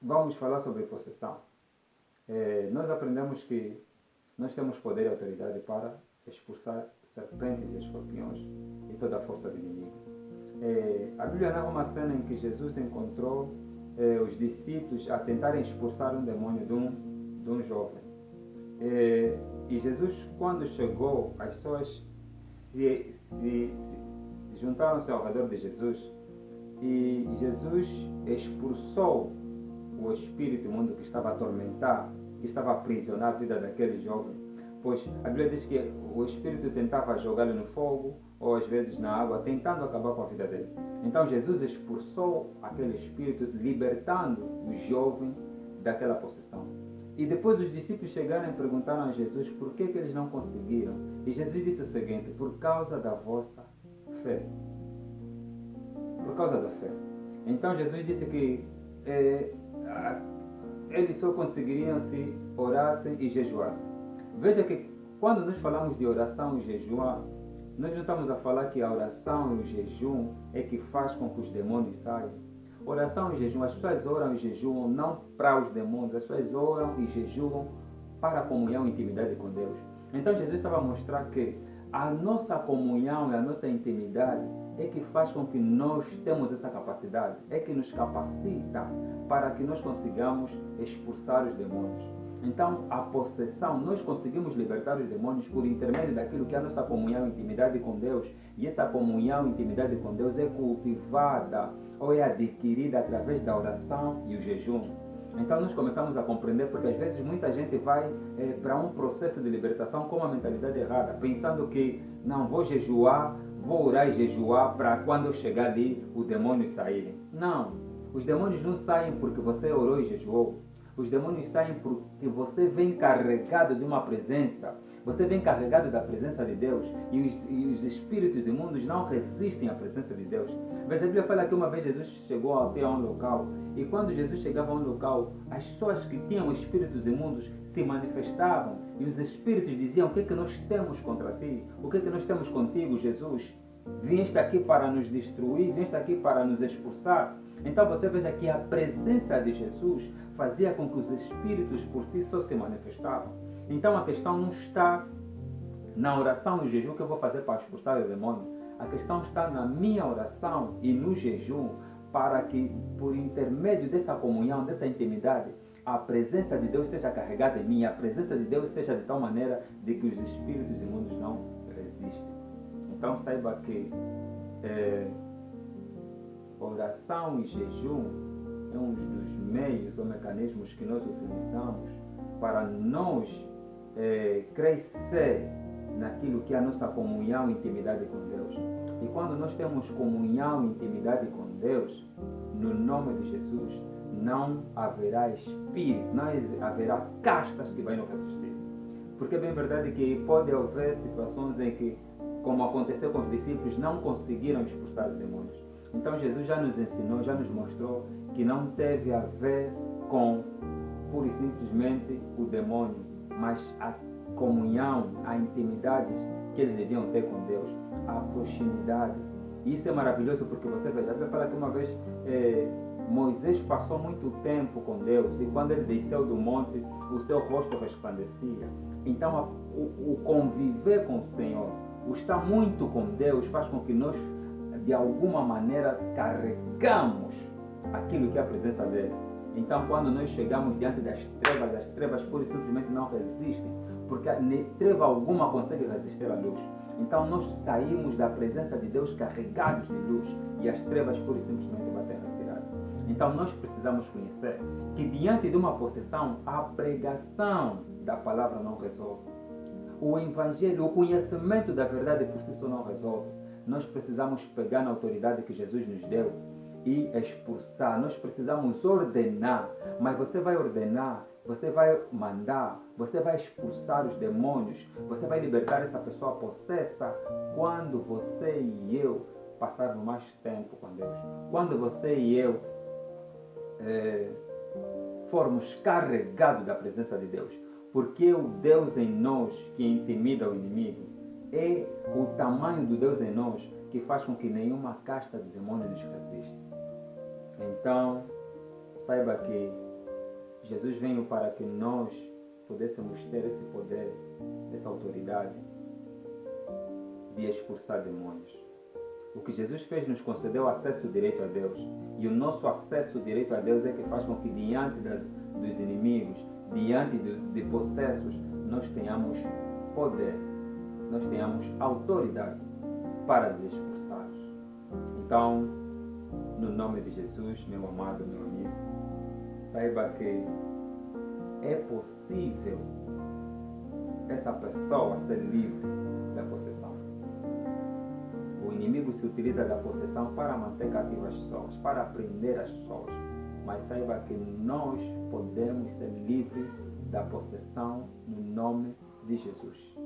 vamos falar sobre possessão. Nós aprendemos que nós temos poder e autoridade para expulsar serpentes e escorpiões e toda a força do inimigo. A Bíblia narra uma cena em que Jesus encontrou os discípulos a tentarem expulsar um demônio de um jovem. E Jesus, quando chegou, as pessoas se juntaram-se ao redor de Jesus e Jesus expulsou o espírito imundo que estava a atormentar, que estava a aprisionar a vida daquele jovem. Pois a Bíblia diz que o espírito tentava jogá-lo no fogo ou às vezes na água, tentando acabar com a vida dele. Então Jesus expulsou aquele espírito, libertando o jovem daquela possessão. E depois os discípulos chegaram e perguntaram a Jesus por que eles não conseguiram. E Jesus disse o seguinte: por causa da vossa fé. Por causa da fé. Então Jesus disse que eles só conseguiriam se orassem e jejuassem. Veja que quando nós falamos de oração e jejuar, nós não estamos a falar que a oração e o jejum é que faz com que os demônios saiam. Oração e jejum, as pessoas oram e jejuam não para os demônios, as pessoas oram e jejuam para a comunhão e intimidade com Deus. Então Jesus estava a mostrar que a nossa comunhão e a nossa intimidade é que faz com que nós temos essa capacidade, é que nos capacita para que nós consigamos expulsar os demônios. Então, a possessão, nós conseguimos libertar os demônios por intermédio daquilo que é a nossa comunhão e intimidade com Deus. E essa comunhão e intimidade com Deus é cultivada ou é adquirida através da oração e o jejum. Então, nós começamos a compreender, porque às vezes muita gente vai para um processo de libertação com uma mentalidade errada, pensando que, não, vou jejuar, vou orar e jejuar para quando eu chegar ali, os demônios saírem. Não, os demônios não saem porque você orou e jejuou. Os demônios saem porque você vem carregado de uma presença. Você vem carregado da presença de Deus. E os espíritos imundos não resistem à presença de Deus. Veja, a Bíblia fala que uma vez Jesus chegou até a um local. E quando Jesus chegava a um local, as pessoas que tinham espíritos imundos se manifestavam. E os espíritos diziam: o que é que nós temos contra ti? O que é que nós temos contigo, Jesus? Vieste aqui para nos destruir? Vieste aqui para nos expulsar? Então você veja que a presença de Jesus fazia com que os espíritos por si só se manifestavam. Então a questão não está na oração e no jejum que eu vou fazer para expulsar o demônio. A questão está na minha oração e no jejum, para que por intermédio dessa comunhão, dessa intimidade, a presença de Deus seja carregada em mim, a presença de Deus seja de tal maneira de que os espíritos imundos não resistem. Então saiba que oração e jejum é um dos meios ou mecanismos que nós utilizamos para nós crescer naquilo que é a nossa comunhão e intimidade com Deus. E quando nós temos comunhão e intimidade com Deus, no nome de Jesus, não haverá espírito, não haverá castas que vai nos resistir. Porque é bem verdade que pode haver situações em que, como aconteceu com os discípulos, não conseguiram expulsar os demônios. Então Jesus já nos ensinou, já nos mostrou que não teve a ver com pura e simplesmente o demônio, mas a comunhão, a intimidade que eles deviam ter com Deus, a proximidade. E isso é maravilhoso porque você veja, a Bíblia fala que uma vez Moisés passou muito tempo com Deus e quando ele desceu do monte, o seu rosto resplandecia. Então o conviver com o Senhor, o estar muito com Deus faz com que nós de alguma maneira carregamos aquilo que é a presença dele. Então quando nós chegamos diante das trevas pura e simplesmente não resistem, porque treva alguma consegue resistir à luz. Então nós saímos da presença de Deus carregados de luz e as trevas pura e simplesmente batem retiradas. Então nós precisamos conhecer que diante de uma possessão, a pregação da palavra não resolve. O evangelho, o conhecimento da verdade por si só não resolve. Nós precisamos pegar na autoridade que Jesus nos deu e expulsar. Nós precisamos ordenar, mas você vai ordenar, você vai mandar, você vai expulsar os demônios, você vai libertar essa pessoa possessa quando você e eu passarmos mais tempo com Deus. Quando você e eu formos carregados da presença de Deus. Porque o Deus em nós que intimida o inimigo é o tamanho do Deus em nós que faz com que nenhuma casta de demônios nos resista. Então, saiba que Jesus veio para que nós pudéssemos ter esse poder, essa autoridade de expulsar demônios. O que Jesus fez nos concedeu acesso direito a Deus. E o nosso acesso direito a Deus é que faz com que diante dos inimigos, diante de processos, nós tenhamos poder, nós tenhamos autoridade para os expulsar. Então, no nome de Jesus, meu amado, meu amigo, saiba que é possível essa pessoa ser livre da possessão. O inimigo se utiliza da possessão para manter cativas as pessoas, para prender as pessoas. Mas saiba que nós podemos ser livres da possessão no nome de Jesus.